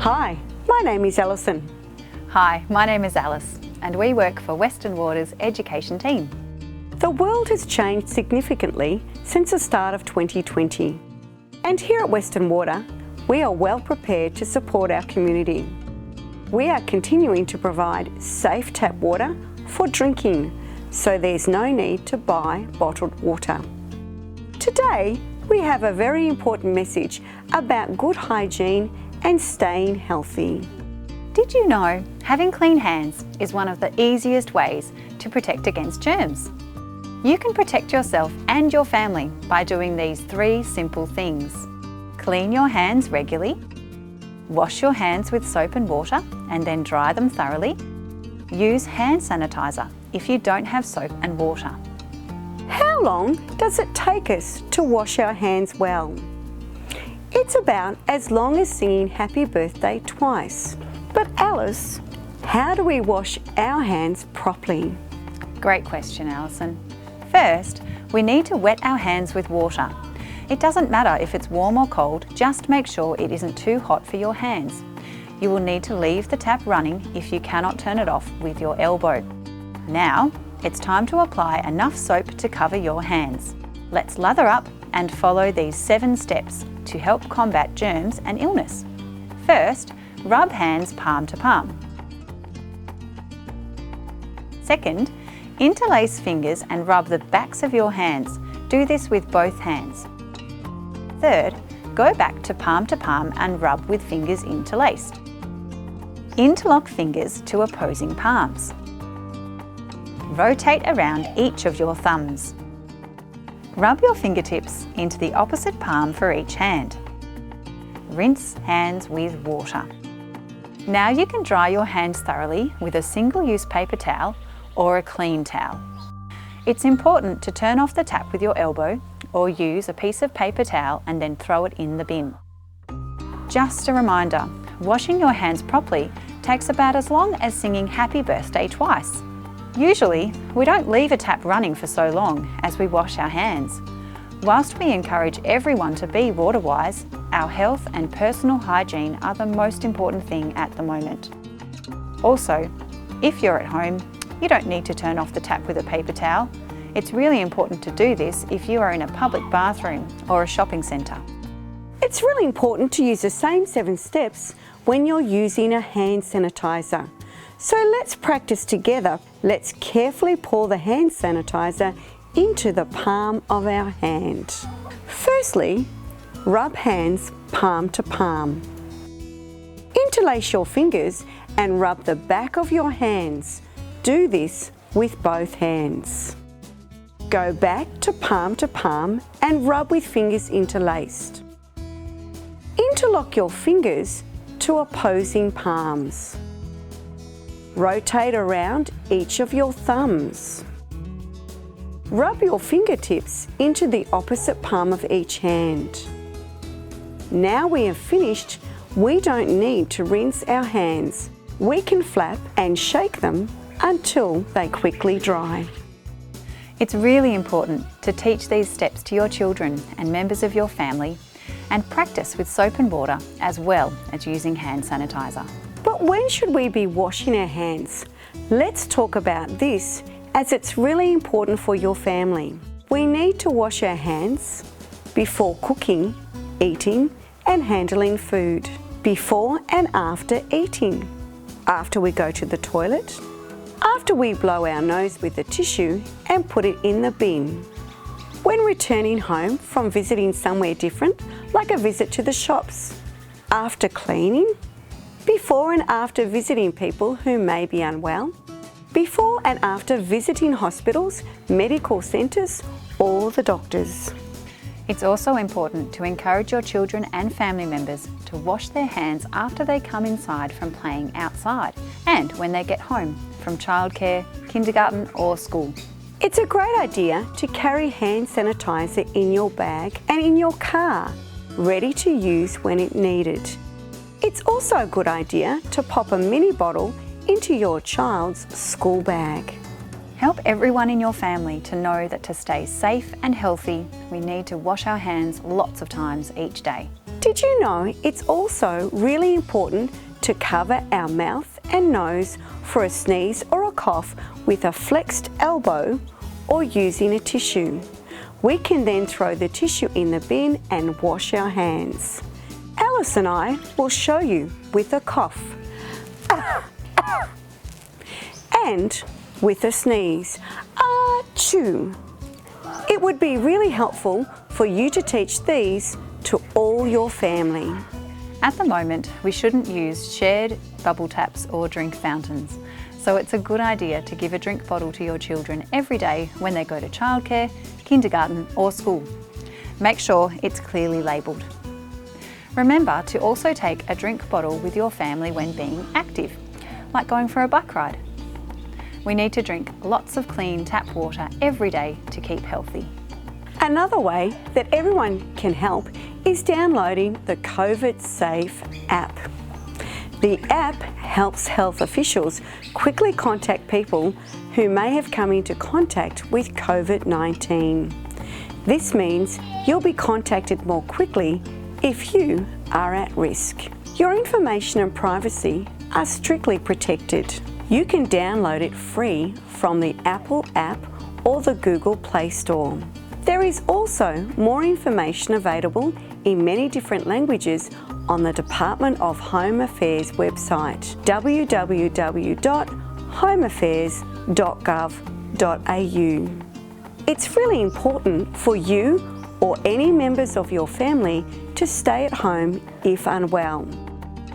Hi, my name is Alison. Hi, my name is Alice and we work for Western Water's education team. The world has changed significantly since the start of 2020. And here at Western Water, we are well prepared to support our community. We are continuing to provide safe tap water for drinking, so there's no need to buy bottled water. Today, we have a very important message about good hygiene and staying healthy. Did you know having clean hands is one of the easiest ways to protect against germs? You can protect yourself and your family by doing these 3 simple things. Clean your hands regularly, wash your hands with soap and water and then dry them thoroughly. Use hand sanitizer if you don't have soap and water. How long does it take us to wash our hands well? It's about as long as singing happy birthday twice. But Alice, how do we wash our hands properly? Great question, Alison. First, we need to wet our hands with water. It doesn't matter if it's warm or cold, just make sure it isn't too hot for your hands. You will need to leave the tap running if you cannot turn it off with your elbow. Now, it's time to apply enough soap to cover your hands. Let's lather up and follow these 7 steps to help combat germs and illness. First, rub hands palm to palm. Second, interlace fingers and rub the backs of your hands. Do this with both hands. Third, go back to palm and rub with fingers interlaced. Interlock fingers to opposing palms. Rotate around each of your thumbs. Rub your fingertips into the opposite palm for each hand. Rinse hands with water. Now you can dry your hands thoroughly with a single-use paper towel or a clean towel. It's important to turn off the tap with your elbow or use a piece of paper towel and then throw it in the bin. Just a reminder, washing your hands properly takes about as long as singing happy birthday twice. Usually, we don't leave a tap running for so long as we wash our hands. Whilst we encourage everyone to be water-wise, our health and personal hygiene are the most important thing at the moment. Also, if you're at home, you don't need to turn off the tap with a paper towel. It's really important to do this if you are in a public bathroom or a shopping centre. It's really important to use the same 7 steps when you're using a hand sanitizer. So let's practice together. Let's carefully pour the hand sanitizer into the palm of our hand. Firstly, rub hands palm to palm. Interlace your fingers and rub the back of your hands. Do this with both hands. Go back to palm and rub with fingers interlaced. Interlock your fingers to opposing palms. Rotate around each of your thumbs. Rub your fingertips into the opposite palm of each hand. Now we have finished, we don't need to rinse our hands. We can flap and shake them until they quickly dry. It's really important to teach these steps to your children and members of your family and practice with soap and water as well as using hand sanitizer. But when should we be washing our hands? Let's talk about this as it's really important for your family. We need to wash our hands before cooking, eating and handling food, before and after eating, after we go to the toilet, after we blow our nose with a tissue and put it in the bin, when returning home from visiting somewhere different, like a visit to the shops, after cleaning, before and after visiting people who may be unwell, before and after visiting hospitals, medical centres or the doctors. It's also important to encourage your children and family members to wash their hands after they come inside from playing outside and when they get home from childcare, kindergarten or school. It's a great idea to carry hand sanitizer in your bag and in your car, ready to use when it needed. It's also a good idea to pop a mini bottle into your child's school bag. Help everyone in your family to know that to stay safe and healthy, we need to wash our hands lots of times each day. Did you know it's also really important to cover our mouth and nose for a sneeze or a cough with a flexed elbow or using a tissue? We can then throw the tissue in the bin and wash our hands. Alice and I will show you with a cough and with a sneeze. Achoo! It would be really helpful for you to teach these to all your family. At the moment, we shouldn't use shared bubble taps or drink fountains, so it's a good idea to give a drink bottle to your children every day when they go to childcare, kindergarten or school. Make sure it's clearly labelled. Remember to also take a drink bottle with your family when being active, like going for a bike ride. We need to drink lots of clean tap water every day to keep healthy. Another way that everyone can help is downloading the COVID Safe app. The app helps health officials quickly contact people who may have come into contact with COVID-19. This means you'll be contacted more quickly if you are at risk. Your information and privacy are strictly protected. You can download it free from the Apple app or the Google Play Store. There is also more information available in many different languages on the Department of Home Affairs website, www.homeaffairs.gov.au. It's really important for you or any members of your family to stay at home if unwell.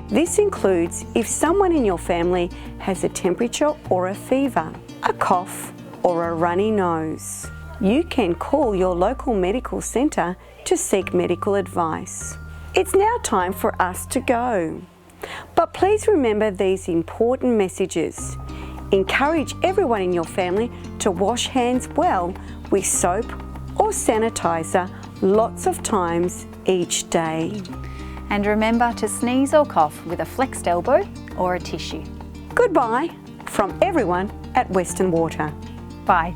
This includes if someone in your family has a temperature or a fever, a cough or a runny nose. You can call your local medical centre to seek medical advice. It's now time for us to go. But please remember these important messages. Encourage everyone in your family to wash hands well with soap or sanitizer lots of times each day. And remember to sneeze or cough with a flexed elbow or a tissue. Goodbye from everyone at Western Water. Bye.